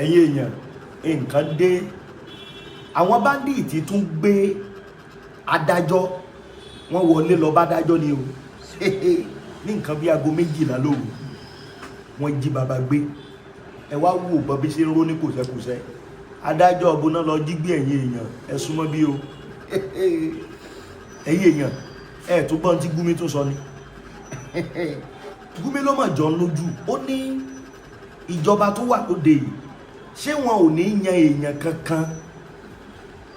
ẹ̀yin èèyàn nǹkan dé àwọn bandit tún gbé adájọ́ wọ́n wọlé lọ bá adájọ́ ni o ní nǹkan bí aago 12 lóru wọ́n jí bàbá gbé ẹ wá wò bọ́ bí ṣe ń ró ní kòsẹ́kòsẹ́ adájọ́ ọ̀bùnà lọ jí gbé ẹ̀yin èèyàn ẹ súnmọ́ bí o ẹ̀yin èèyàn ẹ tó gbọ́n tí Gumi tó sọ ni Gumi ló mọ̀ jọ lójú ó ní ìjọba tó wà lóde yìí ṣé wọn ò ní yan èèyàn kankan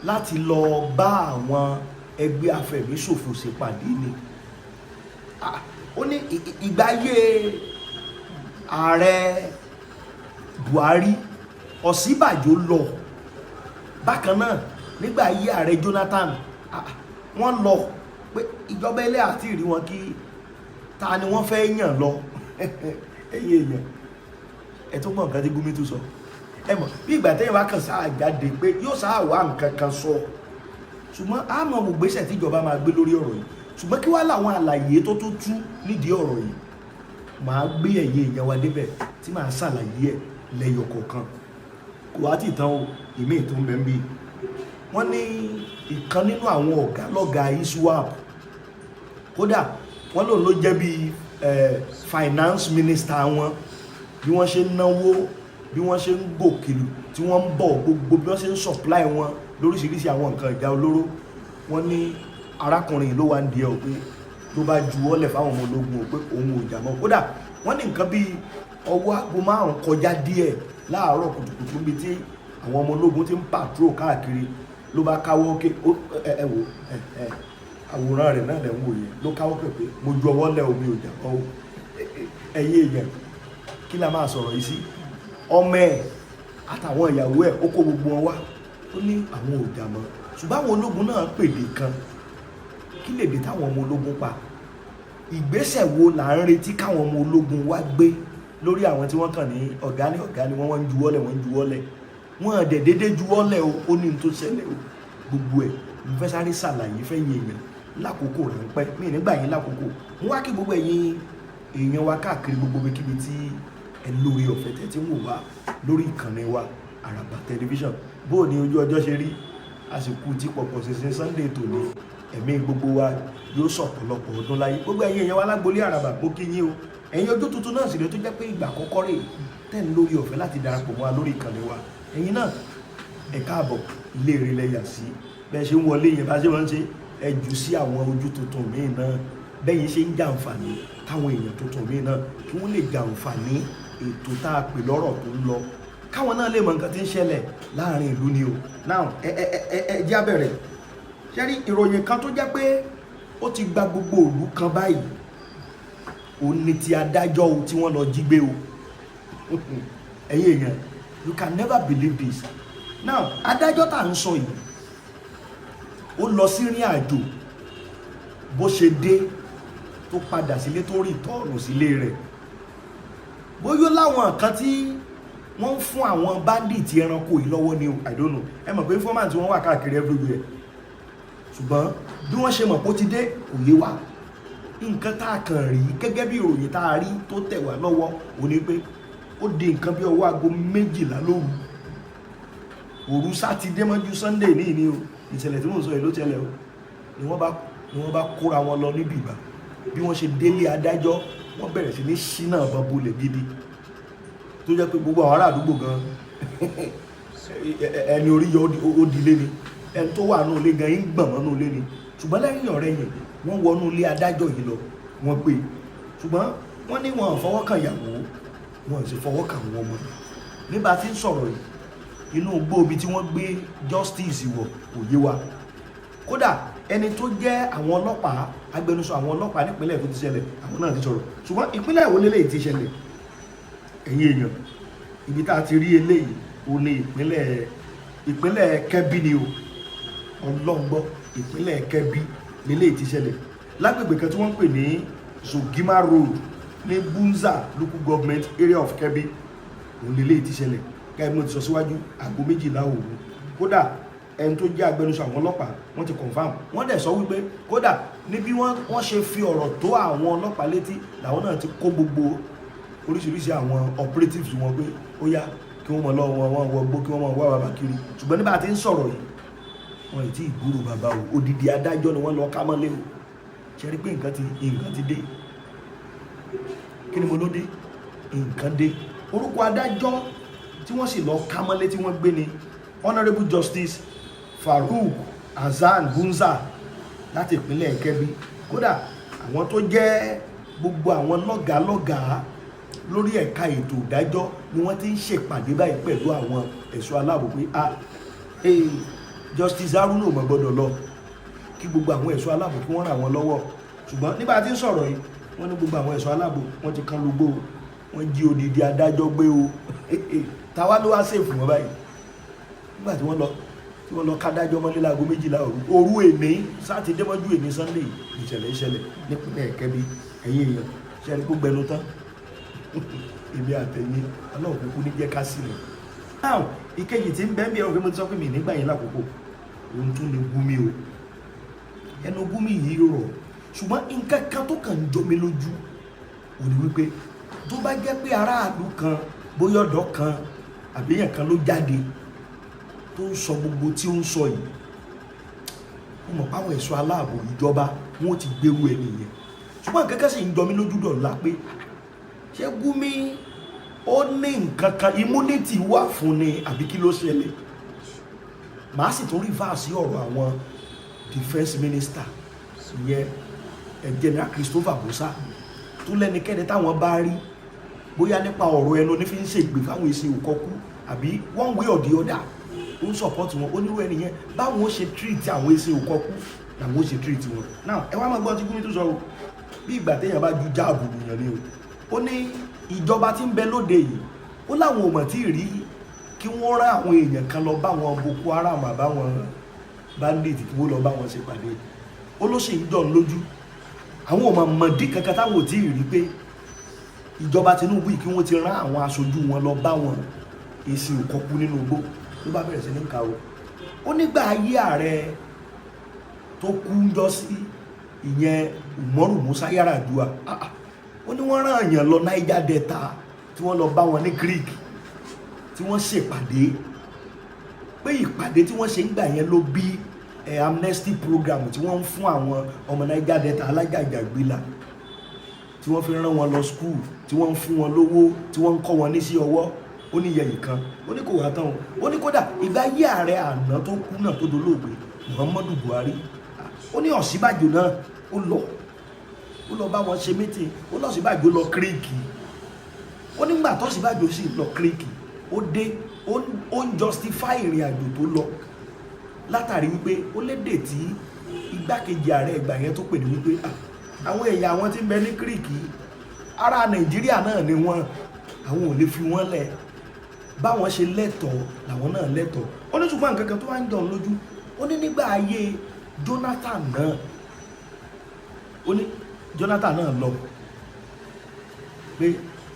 láti lọ bá àwọn ẹgbẹ́ afẹ̀míṣòfò ṣèpàdé ni ó ní ìgbà ayé ààrẹ Buhari Ọ̀ṣínbàjò lọ bákan náà nígbà ayé ààrẹ Jonathan wọ́n lọ pé ìjọba ilé àti ìrí wọn kí ta ni wọ́n fẹ́ yàn lọ ẹ̀yin èèyàn ẹ̀ tó mọ̀ nǹkan tí Gumi tó sọ ẹ mọ̀ bí ìgbà tẹ́yìn wá kàn sáà jáde pé yóò sáà wá nǹkan kan sọ ṣùgbọ́n a mọ̀ gbogbo ìgbésẹ̀ tí ìjọba máa gbé lórí ọ̀rọ̀ yìí ṣùgbọ́n kí wá láwọn àlàyé tó tú nídìí ọ̀rọ̀ yìí máa gbé ẹ̀yẹ èèyàn wa débẹ̀ tí máa ṣàlàyé ẹ̀ lẹ́yọ kọ̀ọ̀kan kò wá tí ìtàn ìmí tó ń bẹ ń bí wọ́n ní ìkan nínú àwọn ọ̀gá lọ́gá ISWAP kódà wọ́n lòun ló jẹ́ bí finance minister wọn bí wọ́n ṣe ń náwó bí wọ́n ṣe ń gòkèlú tí wọ́n ń bọ̀ gbogbo bí wọ́n ṣe ń supply wọn lóríṣiríṣi àwọn nǹkan ìjà olóró wọ́n ní arákùnrin ló wà ń di ẹ̀ pé ló bá juwọ́lẹ̀ fáwọn ọmọ ológun pé òun ò jà mọ́ kódà wọ́n ní nǹkan bíi ọwọ́ aago 5 kọjá díẹ̀ láàárọ̀ kùtùkùtù níbi tí àwọn ọmọ ológun ti ń patrol káàkiri ló bá káwọ́ òkè ẹ wò àwòrán rẹ̀ náà lẹ̀ ń wò yẹn ló káwọ́ pé pé mo ju ọwọ́ lẹ̀ omi ò jà mọ́ ẹ̀yìn èèyàn kí la máa sọ̀rọ̀ yìí sí ọmọ ẹ̀ àtàwọn ìyàwó ẹ̀ ó kó gbogbo wọn wá ó ní àwọn ò jà mọ́ ṣùgbọ́n àwọn ológun náà pèdè kan kí lèdè táwọn ọmọ ológun pa ìgbésẹ̀ wo là ń retí káwọn ọmọ ológun wá gbé lórí àwọn tí wọ́n kàn ní ọ̀gá ni wọ́n ń juwọ́lẹ̀ wọ́n dẹ̀ dédé juwọ́lẹ̀ ó ní tó ṣẹlẹ̀ o gbogbo ẹ̀ mo fẹ́ sáré ṣàlàyé fẹ́ yín èèyàn lákòókò ráńpẹ́ mí nígbà yín lákòókò mo wá kí gbogbo ẹ̀yin èèyàn wa káàkiri gbogbo ibikíbi tí ẹ lórí ọ̀fẹ́ tẹ́ tí ń wò wá lórí ìkànnì wa Àràbà tẹlifíṣàn bóò ní ojú ọjọ́ ṣe rí àsìkò tí pọ̀pọ̀ ṣinṣin Sunday tòní ẹ̀mí gbogbo wa yóò sọ̀pọ̀lọpọ̀ ọdún láyé gbogbo ẹ̀yin èèyàn wa lágbolé Àràbà mo kí yín o ẹ̀yin ojú tuntun náà sì lè tó jẹ́ pé ìgbà àkọ́kọ́ rè tẹ́ ń lórí ọ̀fẹ́ láti darapọ̀ mọ́ wa lórí ìkànnì wa ẹ̀yin náà ẹ káàbọ̀ ilé rẹ̀ lẹ́yà sí bẹ́ẹ̀ ṣe ń wọlé yẹn bá ṣe wọ́n ṣe ẹ jù sí àwọn ojú tuntun míì náà bẹ́yìn ṣe ń jàǹfààní káwọn èèyàn tuntun míì náà kí wọ́n lè jàǹfààní ètò tá a pè lọ́rọ̀ tó ń lọ káwọn náà lè mọ nǹkan tí ń ṣẹlẹ̀ láàrin ìlú ni o now ẹ jẹ́ á bẹ̀rẹ̀ ṣe rí ìròyìn kan tó jẹ́ pé ó ti gba gbogbo ìlú kan báyìí òun ni ti adájọ́ o tí wọ́n lọ jí gbé o ẹ̀yin èèyàn you can never believe this now adájọ́ tá à ń sọ yìí ó lọ sí ìrìn àjò bó ṣe dé tó padà sílé tó rí tọ́ọ̀nù sílé rẹ̀ bóyá láwọn kan tí wọ́n ń fún àwọn bandit ẹranko yìí lọ́wọ́ ni I don't know ẹ mọ̀ pé informant wọn wà káàkiri everywhere ṣùgbọ́n bí wọ́n ṣe mọ̀ pé ó ti dé kò yé wa nǹkan tá a kàn rí gẹ́gẹ́ bí ìròyìn tá a rí tó tẹ̀ wá lọ́wọ́ ò ní pé ó di nǹkan bí ọwọ́ aago 12 lóru òru sátidé mọ́jú Sunday ní ìní o ìṣẹ̀lẹ̀ tí mò ń sọ yìí ló ṣẹlẹ̀ o ni wọ́n bá kóra wọn lọ níbi ìgbà bí wọ́n ṣe délé adájọ́ wọ́n bẹ̀rẹ̀ sí ní ṣínà ọ̀bọ̀n bolẹ̀ gidi tó jẹ́ pé gbogbo àwọn ará àdúgbò gan ẹni orí yọ ó dilé ni ẹni tó wà nù ilé gan yín gbọ̀n mọ́nú ilé ni ṣùgbọ́n lẹ́yìn ọ̀rẹ́ yẹn wọ́n wọnú ilé adájọ́ yìí lọ wọ́n pè ṣùgbọ́n wọ́n ní wọn fọwọ́ kan ìyàwó wọn sì fọwọ́ kan àwọn ọmọ nígbà tí ń sọ̀rọ̀ yìí inú gbóòbí tí wọ́n gbé justice wọ̀ kò yé wa kódà ẹni tó jẹ́ àwọn ọlọ́pàá agbẹnusọ àwọn ọlọ́pàá nípínlẹ̀ tó ti ṣẹlẹ̀ àwọn náà ti sọ̀rọ̀ ṣùgbọ́n ìpínlẹ̀ wo lélẹ́yìí ti ṣẹlẹ̀ ẹ̀yin èèyàn ibi tá a ti rí eléyìí ó ní ìpínlẹ̀ Kẹ́bí ni o ọlọ́ngbọ́ ìpínlẹ̀ Kẹ́bí lélẹ́yìí ti ṣẹlẹ̀ lágbègbè kan tí wọ́n ń pè ní Zogima Road ní Bunza local government area of Kẹ́bí òun lélẹ́yìí ti ṣẹlẹ̀ káyọ̀ mo ti sọ síwájú aago 12 òru kódà ẹni tó jẹ́ agbẹnusọ àwọn ọlọ́pàá wọ́n ti confam wọ́n dẹ̀ sọ wípé kódà níbi wọ́n ṣe fi ọ̀rọ̀ tó àwọn ọlọ́pàá létí làwọn náà ti kó gbogbo oríṣiríṣi àwọn operatives wọn pé ó yá kí wọ́n mọ̀ lọ wọn wọgbó kí wọ́n mọ̀ wá bàbá kiri ṣùgbọ́n nígbà tí ń sọ̀rọ̀ yìí wọ́n ì tí ìgbúrò bàbá o odidi adájọ́ ni wọ́n lọ ká mọ́lé o ṣe rí pé nǹkan ti dé kí ni mo ló dé nǹkan dé orúkọ adájọ́ tí wọ́n sì lọ ká mọ́lé tí wọ́n gbé ni Honourable Justice Farouk Hassan Bunza láti ìpínlẹ̀ Kebbi kódà àwọn tó jẹ́ gbogbo àwọn lọ́gàálọ́gàá lórí ẹ̀ka ètò ìdájọ́ ni wọ́n ti ń ṣèpàdé báyìí pẹ̀lú àwọn ẹ̀ṣọ́ aláàbò pé Justice Haruna ò mọ̀ gbọ́dọ̀ lọ kí gbogbo àwọn ẹ̀ṣọ́ aláàbò kí wọ́n ràn wọ́n lọ́wọ́ ṣùgbọ́n nígbà tí ń sọ̀rọ̀ yìí wọ́n ní gbogbo àwọn ẹ̀ṣọ́ aláàbò wọ́n ti kán lógbó wọ́n jí odidi adájọ́ gbé o táwa ló wá sèfù wọn báyìí nígbà tí wọ́n lọ kádájọ́ mọ́lé láago 12 òru èní sátidé mọ́jú èní Sunday ìṣẹ̀lẹ̀ nípínlẹ̀ Kebbi ẹ̀yìn èèyàn ṣẹ́ni kó gbẹnu tán èmi àtẹ̀yìn ọlọ́run kúkú ní jẹ́ ká sílẹ̀. náà ìkejì tí ń bẹ́ẹ̀ bí ẹ̀rọ pé mo ti sọ pé mi nígbà yẹn lákòókò òun tún lè Gumi o ẹnu Gumi yìí rọ̀ ṣùgbọ́n nǹkan kan tó kàn ń jọ mi lójú ò ní wípé tó bá jẹ́ pé aráàlú kan bóyá ọ̀dọ́ kan àbíyàn kan ló jáde tó ń sọ gbogbo tí ó ń sọ yìí mo mọ̀ páwọn ẹ̀ṣọ́ aláàbò ìjọba wọn ti gbérú ẹni yẹn ṣùgbọ́n nǹkan kan sì ń jọ mi lójú dọ̀la pé ṣé Gumi ó ní nǹkan kan immunity wà fún ni àbí kí ló ṣẹlẹ̀ màá sì tún reverse ọ̀rọ̀ àwọn defence minister ìyẹn General Christopher Musa tó lẹ́nikẹ́ni táwọn bá rí bóyá nípa ọ̀rọ̀ ẹnu ní fi ń ṣègbè fáwọn èsì òkọ́kú àbí one way or the other ó ń support wọn onírú ẹni yẹn báwọn ó ṣe treat àwọn èsì òkọ́kú làwọn ó ṣe treat wọn now ẹ wá máa gbọ́ tí Gumi tó sọ o bí ìgbà téèyàn bá ju jáàbù nìyẹn ni o ó ní ìjọba tí ń bẹ lóde yìí ó láwọn ò mọ̀ tí ì rí kí wọ́n rán àwọn èèyàn kan lọ bá wọn Boko Haram àbáwọn Bandit kí wọ́n lọ bá wọn ṣèpàdé ó ló sì ń dọ̀ lójú àwọn ò mọ̀ dí kankan táwọn ò tí ì rí pé ìjọba Tinubu yìí kí wọ́n ti rán àwọn aṣojú wọn lọ bá wọn èsì òkọ́kú nínú igbó ló bá bẹ̀rẹ̀ sí ní ka o ó nígbà ayé ààrẹ tó kú ń jọ sí ìyẹn Umaru Musa Yar'Adua ó ní wọ́n rán èèyàn lọ Niger Delta tí wọ́n lọ bá wọn ní Greek tí wọ́n ṣèpàdé pé ìpàdé tí wọ́n ṣe ń gbà yẹn ló bí amnesty program tí wọ́n ń fún àwọn ọmọ Niger Delta alájàgbéla tí wọ́n fi rán wọn lọ school tí wọ́n ń fún wọn lówó tí wọ́n ń kọ́ wọn ní sí ọwọ́ ó ní yẹ ìkan ó ní kò wá tán o ó ní kódà ìgbà yí ààrẹ àná tó kú náà tó dolóògbé Muhammadu Buhari ó ní Ọ̀ṣínbàjò náà ó lọ bá wọn ṣe mítìn ó lọ Ọ̀ṣínbàjò lọ kíríkì ó nígbà tó Ọ̀ṣínbàjò sì lọ kíríkì ó dé ó ń justify ìrìn àjò tó lọ látàrí wípé ó lédè tí igbákejì ààrẹ ìgbà yẹn tó pè ní wípé àwọn èèyàn àwọn tí ń bẹ ní kíríkì ará Nàìjíríà náà ni wọ́n àwọn ò lè fi wọ́n lẹ̀ báwọn ṣe lẹ́tọ̀ọ́ làwọn náà lẹ́tọ̀ọ́ ó ní ṣùgbọ́n nǹkan kan tó wá ń dán lójú ó ní nígbà ayé Jonathan náà ó ní Jonathan náà lọ pé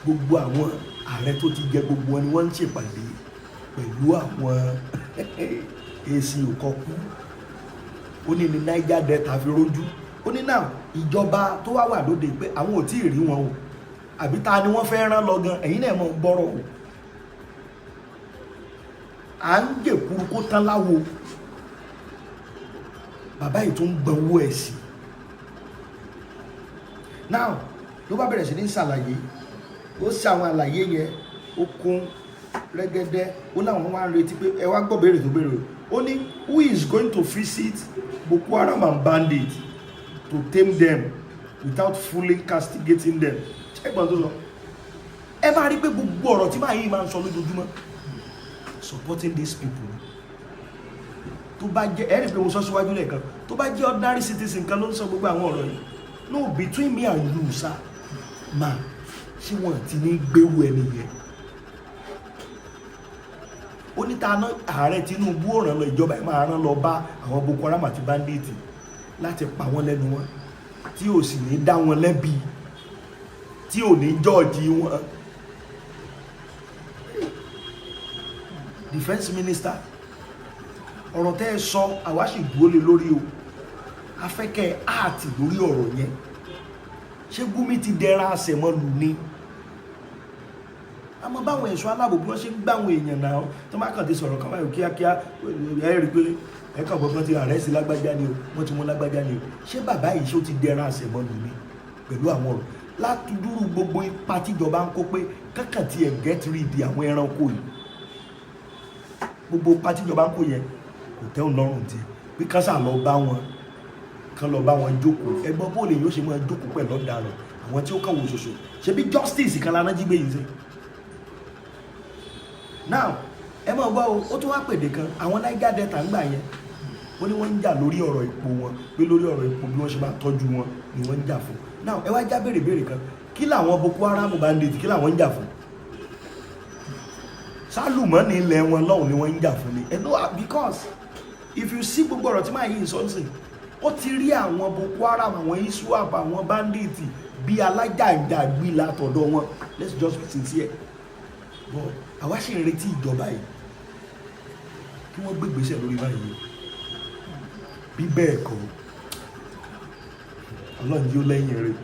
gbogbo àwọn ààrẹ tó ti jẹ gbogbo wọn ni wọ́n ń ṣèpàdé pẹ̀lú àwọn èsì òkọ́kú ó ní ní Niger Delta fi rójú ó ní náà ìjọba tó wá wà lóde pé àwọn ò tí ì rí wọn o àbí ta ni wọ́n fẹ́ rán lọ gan ẹ̀yin náà mọ̀ gbọ́rọ̀ o à ń jèkúrú kó tán láwo bàbá yìí tó ń gbọ́n owó ẹ̀ sí now ló bá bẹ̀rẹ̀ sí ní ṣàlàyé ó ṣe àwọn àlàyé yẹn ó kún rẹ́gẹ́dẹ́ ó láwọn wá ń retí pé ẹ wá gbọ́ béèrè tó béèrè ó ní who is going to visit Boko Haram and Bandit to tame them without fully castigating them ẹgbọ́n tó sọ ẹ máa rí pé gbogbo ọ̀rọ̀ tí máa yí máa ń sọ lójoojúmọ́ supporting these people tó bá jẹ́ ẹ̀rí pé mo sọ síwájú lẹ́ẹ̀kan tó bá jẹ́ ordinary citizen kan ló ń sọ gbogbo àwọn ọ̀rọ̀ yìí no between me and you sir ma ṣé wọ́n ti ní gbéwò ẹni yẹn ó ní ta ná ààrẹ Tinubu ó ràn lọ ìjọba ẹ̀ máa rán lọ bá àwọn Boko Haram àti Bandit láti pa wọ́n lẹ́nu wọn tí ò sì ní dá wọn lẹ́bi tí ò ní jọ́ọ̀jì wọn defense minister ọ̀rọ̀ tẹ́ ẹ sọ àwa sì dúró lé lórí o afẹ́kẹ́ áàtì lórí ọ̀rọ̀ yẹn ṣé Gumi ti dẹra àṣẹmọ́lù ni àmọ́ báwọn ẹ̀ṣọ́ aláàbò bí wọ́n ṣe ń gbáwọn èèyàn náà tó má kàn ti sọ̀rọ̀ kan báyìí kíákíá ẹ rí pé ẹ̀kan gbọ́gbọ́n ti àrẹ́sì lágbájá ni o wọ́n ti mú lágbájá ni o ṣé bàbá yìí ṣó ti dẹran àṣẹmọ́nù mi pẹ̀lú àwọn ọ̀rọ̀ látúndúrú gbogbo ipa tíjọba ń kó pé kankan ti ẹ̀ get rid àwọn ẹranko yìí gbogbo ipa tíjọba ń kó yẹn kò tẹ́ òun lọ́rùn tí pé kásà lọ bá wọn kan lọ bá wọn jókòó ẹgbọ́n bó lè yóò ṣe máa jókòó pẹ̀lú ọ̀daràn àwọn tí ó kàn wò ṣoṣo ṣe bí justice kan lana jí gbé yìí sí. now ẹ máa gbọ́ o ó tún wá pèdè kan àwọn Niger Delta ń gbà yẹn ó ní wọ́n ń jà lórí ọ̀rọ̀ epo wọn pé lórí ọ̀rọ̀ epo bí wọ́n ṣe máa tọ́jú wọn ni wọ́n ń jà fún. now ẹ wá já béèrè kan kí làwọn Boko Haram bandit kí làwọn ń jà fún sálùmọ́ ní ilẹ̀ wọn lọ́hùn ni wọ́n ń jà fún ni ẹ know because if you see gbogbo ọ̀rọ̀ tí máa yí ìsọ́nsìn ó ti rí àwọn Boko Haram àwọn iswap àwọn bandit bí alájàǹjàgbé látọ̀dọ̀ wọn let's just be sincere but àwa ṣì ń retí ìjọba yìí kí wọ́n gbé ìgbésẹ̀ lórí báyìí bí bẹ́ẹ̀ kọ́ Ọlọ́run yóò lẹ́yìn rẹ̀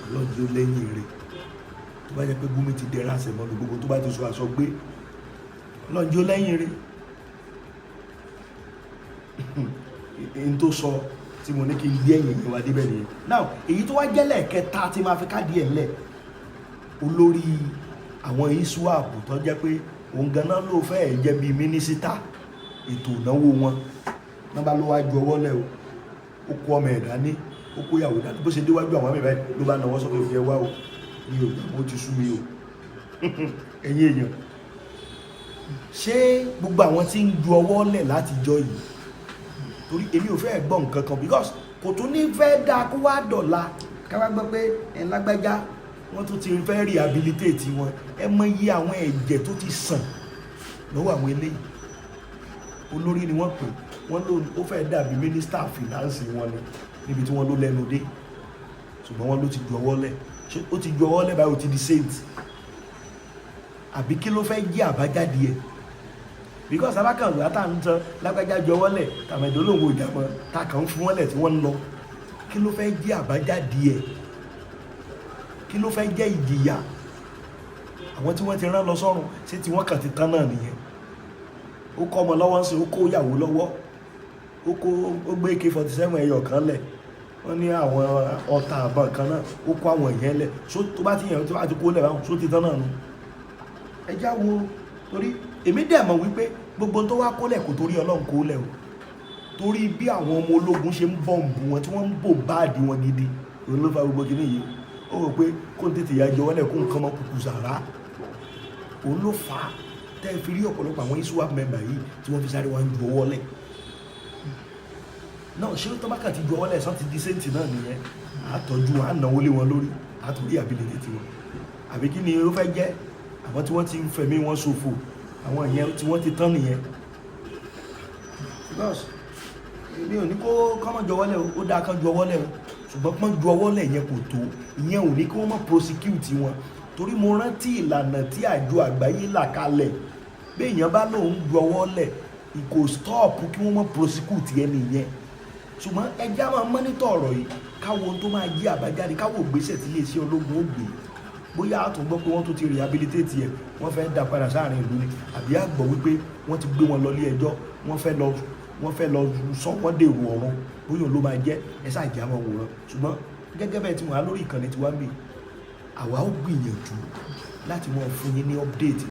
Ọlọ́run yóò lẹ́yìn rẹ̀ tó bá jẹ́ pé Gumi ti dẹ̀ra àṣẹmọ́nù gbogbo tó bá ti sọ aṣọ gbé Ọlọ́run yóò lẹ́yìn rẹ̀ n tó sọ tí mo ní kí n gbé ẹ̀yìn ìwà débẹ̀ nìyẹn. now èyí tó wá jẹ́lẹ̀ kẹta tí máa fi káàdì ẹ̀ ńlẹ̀ olórí àwọn iswap tó jẹ́ pé òun ganan ló fẹ́ẹ̀ jẹ́ bíi mínísítà ètò ìnáwó wọn náà bá ló wá ju ọwọ́ lẹ̀ o ó kó ọmọ ẹ̀ dání ó kó ìyàwó dání bó ṣe déwájú àwọn àmì báyìí ló bá náwó sọ́kè fi ẹ wá o mi ò gbà mo ti sú mi o ẹ̀yin èèyàn ṣé gbogbo àwọn tí ń ju ọwọ́ lẹ̀ látijọ́ yìí torí èmi ò fẹ́ gbọ́ nǹkan kan because kò tún ní fẹ́ dáa kó wá dọ̀la ká wá gbọ́ pé ẹ̀ lágbájá wọ́n tún ti fẹ́ rehabilitate wọn ẹ mọ iye àwọn ẹ̀jẹ̀ tó ti sàn lọ́wọ́ àwọn eléyìí olórí ni wọ́n pè wọ́n ló ó fẹ́ dàbí minister finance wọn ni níbi tí wọ́n ló lẹ́nu dé ṣùgbọ́n wọ́n ló ti ju ọwọ́ lẹ̀ ṣé ó ti ju ọwọ́ lẹ̀ báyìí ó ti di saint àbí kí ló fẹ́ jẹ́ àbájáde ẹ̀ because abákan ìgbà tá à ń tan lágbájá ju ọwọ́ lẹ̀ tàmẹ̀dọ́ lòun ò jà mọ́ ta kàn ń fún wọn lẹ̀ tí wọ́n ń lọ kí ló fẹ́ jẹ́ àbájáde ẹ̀ kí ló fẹ́ jẹ́ ìjìyà àwọn tí wọ́n ti rán lọ sọ́run ṣé tí wọ́n kàn ti tán náà nìyẹn ó kọ́ ọmọ lọ́wọ́ ń sìn ó kó ìyàwó lọ́wọ́ ó gbé AK-47 ẹyọ kan lẹ̀ wọ́n ní àwọn ọta àbọ̀n kan náà ó kó àwọn ìyẹn lẹ̀ tó bá ti yẹn tó bá ti kó lẹ̀ báwọn tó ti tán náà nù ẹjá wo torí èmi dẹ̀ mọ̀ wípé gbogbo tó wá kólẹ̀ kò torí Ọlọ́run kó lẹ̀ o torí bí àwọn ọmọ ológun ṣe ń bọ̀m̀bù wọn tí wọ́n ń bò báàdì wọn gidi òun ló fa gbogbo kìíní yìí ó rò pé kó n tètè ya jọ wọlé kó nǹkan mọ kùkù sàrà òun ló fà á tẹ́ fi rí ọ̀pọ̀lọpọ̀ àwọn iswap member yìí tí wọ́n fi sáré wá ń ju ọwọ́ lẹ̀ náà ṣé tó bá kà ti ju ọwọ́ lẹ̀ sọ́n ti di sẹ́ǹtì náà nìyẹn àtọ́jú wọn ànáwó lé wọn lórí àtúndí àbílẹ̀ tiwọn àbí kí ni ó fẹ́ jẹ́ àwọn tí wọ́n ti ń fẹ̀mí wọn ṣòfò àwọn ìyẹn tí wọ́n ti tán nìyẹn èmi ò ní kó kọ́mọ̀ ju ọwọ́ lẹ̀ ó dáa kán ju ọwọ́ lẹ̀ o ṣùgbọ́n pọ́n ju ọwọ́ lẹ̀ yẹn kò tó ìyẹn ò ní kí wọ́n má prosecute wọn torí mo rántí ìlànà tí àjọ àgbáyé là kalẹ̀ bí èèyàn bá lóun ju ọwọ́ lẹ̀ kò stop kí wọ́n má prosecute ẹni yẹn ṣùgbọ́n ẹja máa mọ́nítọ̀ ọ̀rọ̀ yìí káwo ohun tó máa yí àbájáde káwo ìgbésẹ̀ tí iléeṣẹ́ ológun ó gbé bóyá a tún gbọ́ pé wọ́n tún ti rehabilitate ẹ̀ wọ́n fẹ́ dá padà sáàrin ìlú ni àbí a gbọ́ wípé wọ́n ti gbé wọn lọ ilé ẹjọ́ wọ́n fẹ́ lọ sọ wọ́n dèrò ọ̀run bóyá ló máa jẹ́ ẹ̀sà ìjà máa wòran ṣùgbọ́n gẹ́gẹ́ bẹ́ẹ̀ tí wọ́n á lórí ìkànnì tí wọ́n ń bè àwa ó gbìyànjú láti wọ́n fún yín ní update